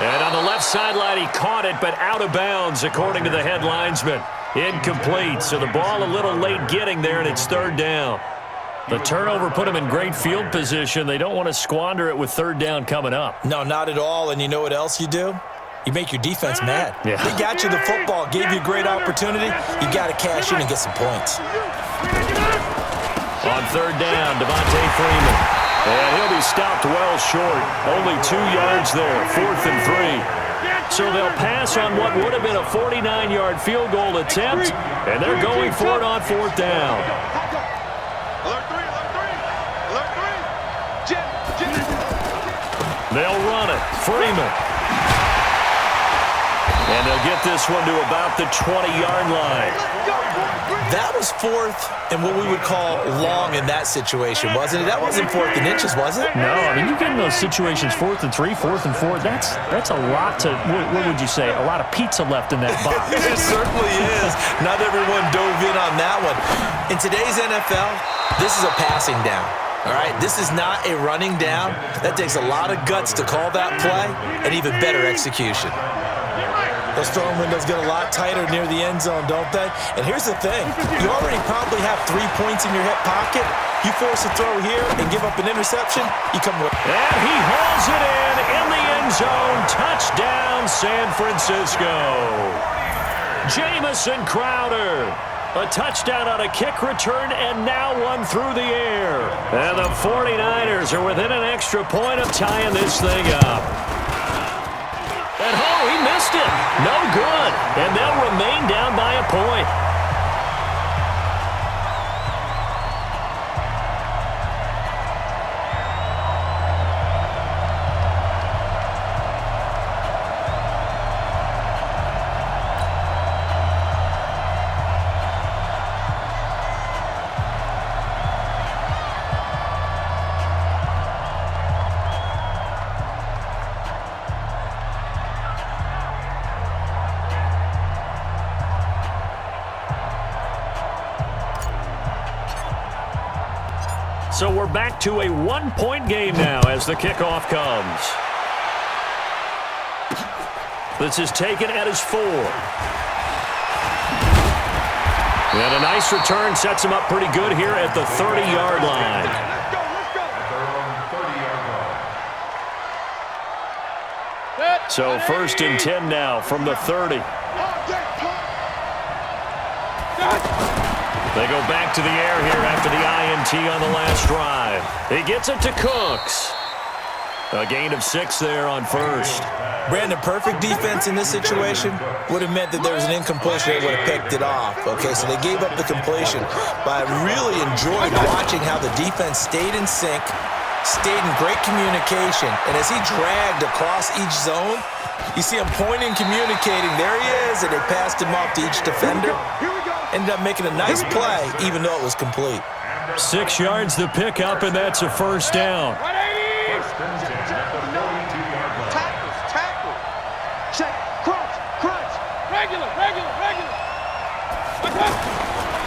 And on the left sideline, he caught it, but out of bounds, according to the head linesman. Incomplete, so the ball a little late getting there, and it's third down. The turnover put them in great field position. They don't want to squander it with third down coming up. No, not at all, and you know what else you do? You make your defense mad. Yeah. They got you the football, gave you a great opportunity. You got to cash in and get some points. On third down, Devontae Freeman. And he'll be stopped well short. Only 2 yards there, 4th and 3. So they'll pass on what would have been a 49-yard field goal attempt, and they're going for it on 4th down. They'll run it. Freeman. And they'll get this one to about the 20-yard line. That was 4th and what we would call long in that situation, wasn't it? That wasn't 4th and inches, was it? No, I mean, you get in those situations 4th and 3, 4th and 4. That's a lot to, what would you say, a lot of pizza left in that box. It certainly is. Not everyone dove in on that one. In today's NFL, this is a passing down. All right, this is not a running down. That takes a lot of guts to call that play and even better execution. Those throwing windows get a lot tighter near the end zone, don't they? And here's the thing. You already probably have 3 points in your hip pocket. You force a throw here and give up an interception, you come away. And he hauls it in the end zone. Touchdown, San Francisco. Jamison Crowder. A touchdown on a kick return, and now one through the air. And the 49ers are within an extra point of tying this thing up. And he missed it. No good. And they'll remain down by a point. So we're back to a 1-point game now as the kickoff comes. This is taken at his 4. And a nice return sets him up pretty good here at the 30-yard line. So 1st and 10 now from the 30. They go back to the air here after the INT on the last drive. He gets it to Cooks. A gain of 6 there on 1st. Brandon, perfect defense in this situation would have meant that there was an incompletion. They would have picked it off. Okay, so they gave up the completion. But I really enjoyed watching how the defense stayed in sync, stayed in great communication. And as he dragged across each zone, you see him pointing, communicating. There he is, and they passed him off to each defender. Ended up making a nice play, even though it was complete. 6 yards the pickup, and that's a 1st down. Tackle. Check. Crunch. Regular.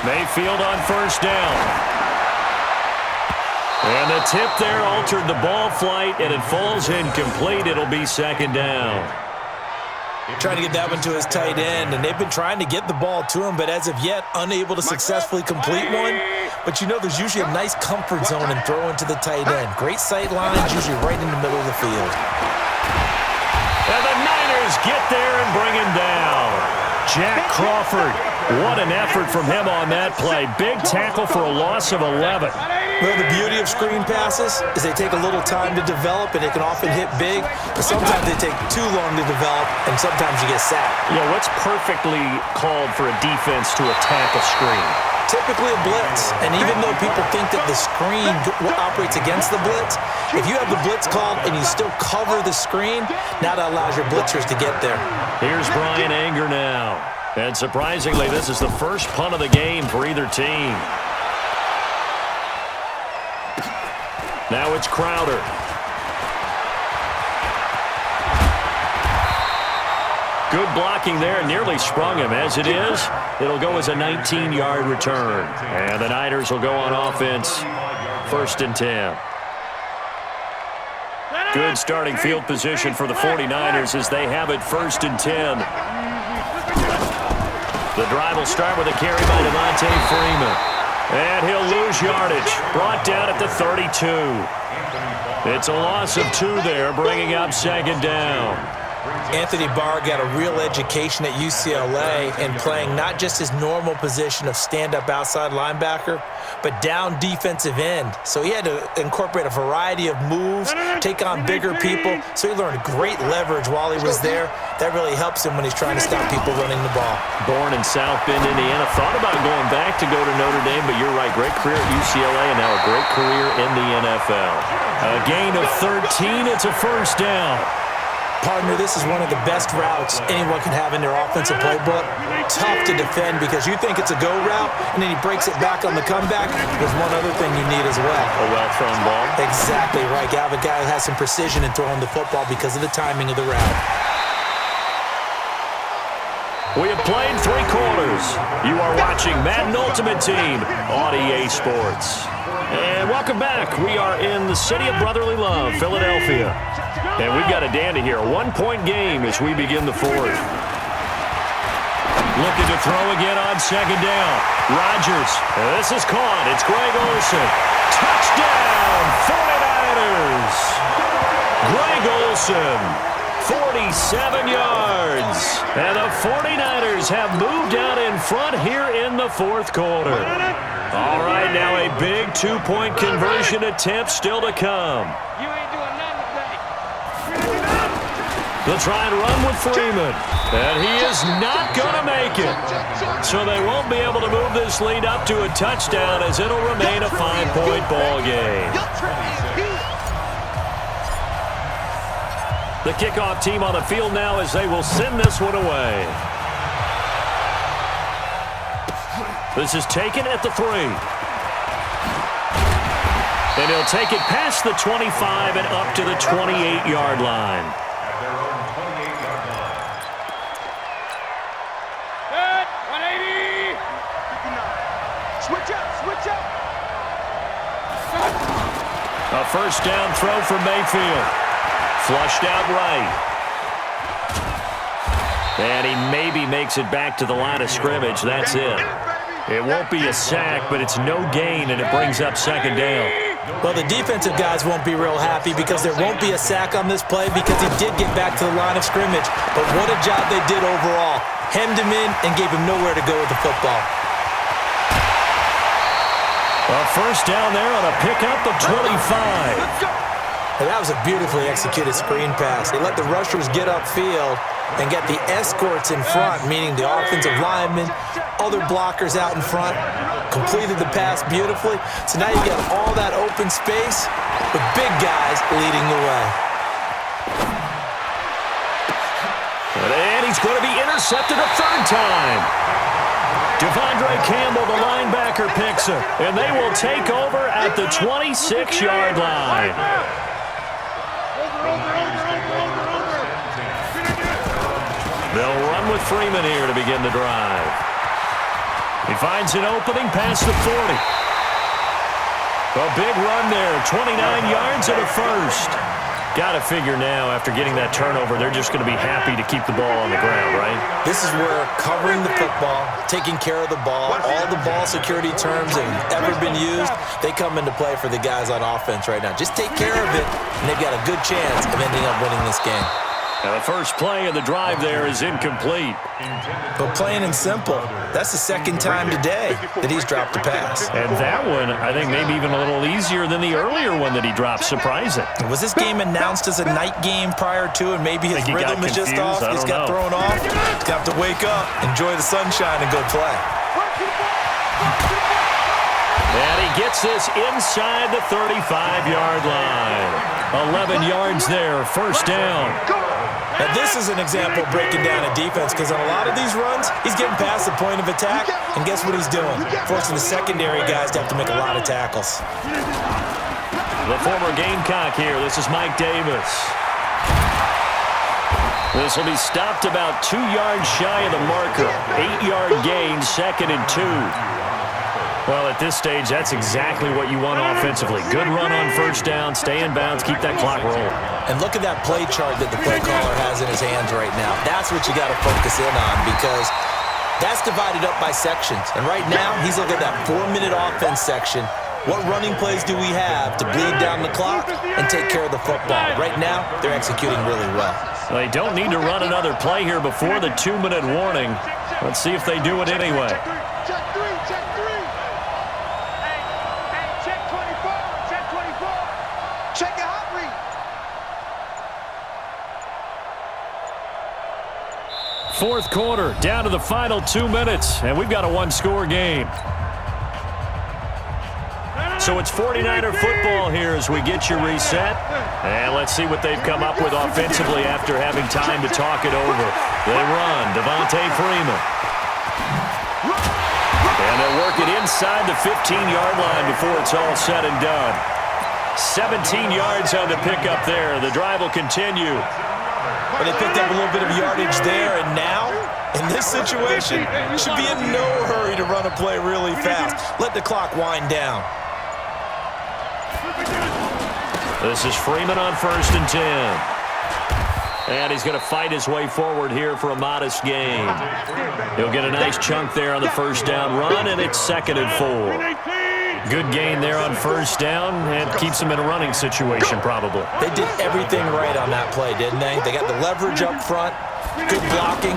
Mayfield on 1st down. And the tip there altered the ball flight, and it falls incomplete. It'll be 2nd down. Trying to get that one to his tight end, and they've been trying to get the ball to him, but as of yet, unable to successfully complete one. But you know there's usually a nice comfort zone in throwing to the tight end. Great sight lines, usually right in the middle of the field. And the Niners get there and bring him down. Jack Crawford, what an effort from him on that play. Big tackle for a loss of 11. Well, the beauty of screen passes is they take a little time to develop, and they can often hit big. But sometimes they take too long to develop, and sometimes you get sacked. Yeah, what's perfectly called for a defense to attack a screen? Typically a blitz, and even though people think that the screen operates against the blitz, if you have the blitz called and you still cover the screen, now that allows your blitzers to get there. Here's Brian Anger now. And surprisingly, this is the first punt of the game for either team. Now it's Crowder. Good blocking there, nearly sprung him. As it is, it'll go as a 19-yard return. And the Niners will go on offense, 1st and 10. Good starting field position for the 49ers as they have it 1st and 10. The drive will start with a carry by Devontae Freeman. And he'll lose yardage. Brought down at the 32. It's a loss of 2 there, bringing up 2nd down. Anthony Barr got a real education at UCLA in playing not just his normal position of stand-up outside linebacker, but down defensive end. So he had to incorporate a variety of moves, take on bigger people. So he learned great leverage while he was there. That really helps him when he's trying to stop people running the ball. Born in South Bend, Indiana. Thought about going back to go to Notre Dame, but you're right. Great career at UCLA and now a great career in the NFL. A gain of 13. It's a 1st down. Partner, this is one of the best routes anyone can have in their offensive playbook. Tough to defend because you think it's a go route, and then he breaks it back on the comeback. There's one other thing you need as well. A well-thrown ball? Exactly right. You have a guy who has some precision in throwing the football because of the timing of the route. We have played 3 quarters. You are watching Madden Ultimate Team on EA Sports. And welcome back. We are in the city of brotherly love, Philadelphia. And we've got a dandy here. A 1-point game as we begin the 4th. Looking to throw again on 2nd down. Rodgers. This is caught. It's Greg Olsen. Touchdown, 49ers. Greg Olsen, 47 yards. And the 49ers have moved out in front here in the 4th quarter. All right, now a big 2-point conversion attempt still to come. They'll try and run with Freeman. And he is not going to make it. So they won't be able to move this lead up to a touchdown as it'll remain a 5-point ball game. The kickoff team on the field now as they will send this one away. This is taken at the 3. And he'll take it past the 25 and up to the 28-yard line. A 1st down throw for Mayfield. Flushed out right. And he maybe makes it back to the line of scrimmage. That's it. It won't be a sack, but it's no gain, and it brings up 2nd down. Well, the defensive guys won't be real happy because there won't be a sack on this play because he did get back to the line of scrimmage. But what a job they did overall. Hemmed him in and gave him nowhere to go with the football. A 1st down there on a pickup of 25. And that was a beautifully executed screen pass. They let the rushers get upfield and get the escorts in front, meaning the offensive linemen, other blockers out in front, completed the pass beautifully. So now you got all that open space with big guys leading the way. And he's going to be intercepted a 3rd time. Devondre Campbell, the linebacker, picks it, and they will take over at the 26-yard line. They'll run with Freeman here to begin the drive. He finds an opening past the 40. A big run there, 29 yards and a 1st. Got to figure now, after getting that turnover, they're just going to be happy to keep the ball on the ground, right? This is where covering the football, taking care of the ball, all the ball security terms that have ever been used, they come into play for the guys on offense right now. Just take care of it, and they've got a good chance of ending up winning this game. And the first play of the drive there is incomplete. But plain and simple, that's the 2nd time today that he's dropped a pass. And that one, I think, maybe even a little easier than the earlier one that he dropped. Surprising. Was this game announced as a night game prior to, and maybe his rhythm is just off? He's got thrown off. He's got to wake up, enjoy the sunshine, and go play. And he gets this inside the 35-yard line. 11 yards there, 1st down. Now, this is an example of breaking down a defense because on a lot of these runs, he's getting past the point of attack, and guess what he's doing? Forcing the secondary guys to have to make a lot of tackles. The former Gamecock here. This is Mike Davis. This will be stopped about 2 yards shy of the marker. 8-yard gain, 2nd and 2. Well, at this stage, that's exactly what you want offensively. Good run on first down, stay in bounds, keep that clock rolling. And look at that play chart that the play caller has in his hands right now. That's what you got to focus in on because that's divided up by sections. And right now, he's looking at that 4-minute offense section. What running plays do we have to bleed down the clock and take care of the football? Right now, they're executing really well. They don't need to run another play here before the 2-minute warning. Let's see if they do it anyway. Check three. Hey, check 24. Check 24. Check your hot read. Fourth quarter, down to the final 2 minutes, and we've got a one-score game. So it's 49er football here as we get you reset. And let's see what they've come up with offensively after having time to talk it over. They run, Devontae Freeman. And they'll work it inside the 15-yard line before it's all said and done. 17 yards on the pickup there. The drive will continue. Well, they picked up a little bit of yardage there, and now, in this situation, you should be in no hurry to run a play really fast. Let the clock wind down. This is Freeman on 1st and 10. And he's going to fight his way forward here for a modest gain. He'll get a nice chunk there on the first down run, and it's 2nd and 4. Good gain there on first down, and keeps him in a running situation probably. They did everything right on that play, didn't they? They got the leverage up front, good blocking,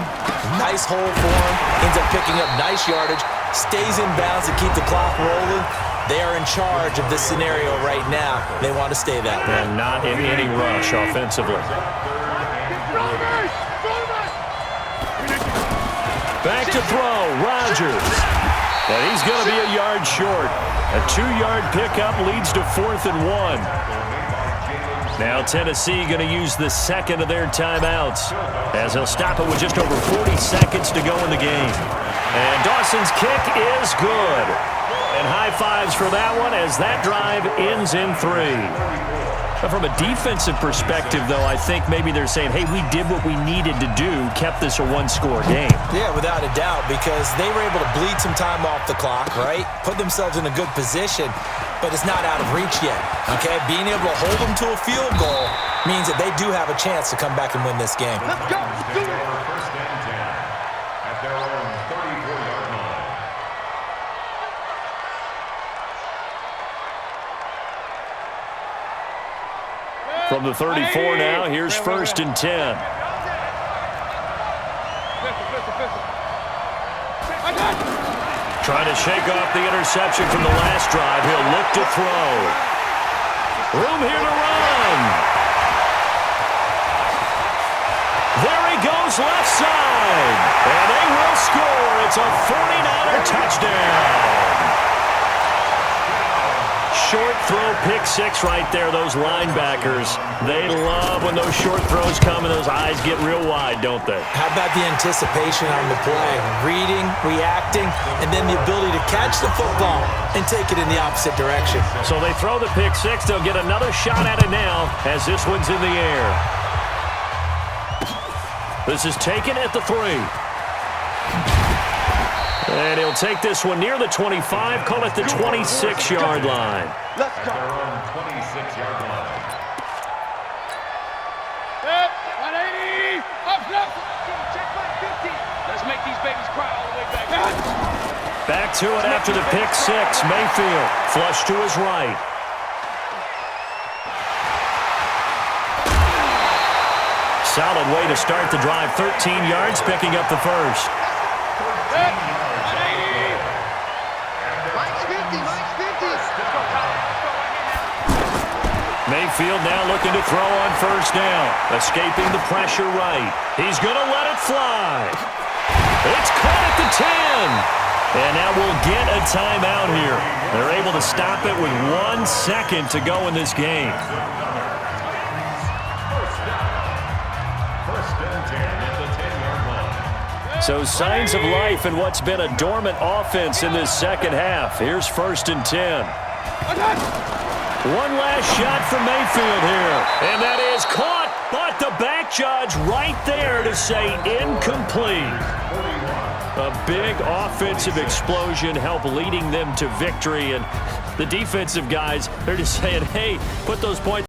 nice hole for him, ends up picking up nice yardage, stays in bounds to keep the clock rolling. They are in charge of this scenario right now. They want to stay that way. And not in any rush offensively. Back to throw, Rodgers. And he's going to be a yard short. A 2-yard pickup leads to 4th and 1. Now Tennessee going to use the second of their timeouts as they'll stop it with just over 40 seconds to go in the game. And Dawson's kick is good. And high fives for that one as that drive ends in 3. But from a defensive perspective, though, I think maybe they're saying, hey, we did what we needed to do, kept this a one-score game. Yeah, without a doubt, because they were able to bleed some time off the clock, right? Put themselves in a good position, but it's not out of reach yet, okay? Being able to hold them to a field goal means that they do have a chance to come back and win this game. Let's go. Let's do it. First and 10 at their own 34-yard line. From the 34 now, here's 1st and 10. Trying to shake off the interception from the last drive. He'll look to throw. Room here to run. There he goes left side. And they will score. It's a 49er touchdown. Short throw, pick six right there, those linebackers. They love when those short throws come and those eyes get real wide, don't they? How about the anticipation on the play? Reading, reacting, and then the ability to catch the football and take it in the opposite direction. So they throw the pick six. They'll get another shot at it now as this one's in the air. This is taken at the 3. And he'll take this one near the 25, call it the 26-yard line. Let's go. Their own 26-yard line. 180. Up, left. Check back 50. Let's make these babies cry all the way back. Back to it after the pick six. Mayfield flush to his right. Solid way to start the drive. 13 yards, picking up the first. Mayfield now looking to throw on first down. Escaping the pressure right. He's going to let it fly. It's caught at the 10. And now we'll get a timeout here. They're able to stop it with 1 second to go in this game. First and 10 at the 10-yard line. So signs of life in what's been a dormant offense in this second half. Here's 1st and 10. One last shot from Mayfield here. And that is caught, but the back judge right there to say incomplete. A big offensive explosion helped leading them to victory. And the defensive guys, they're just saying, hey, put those points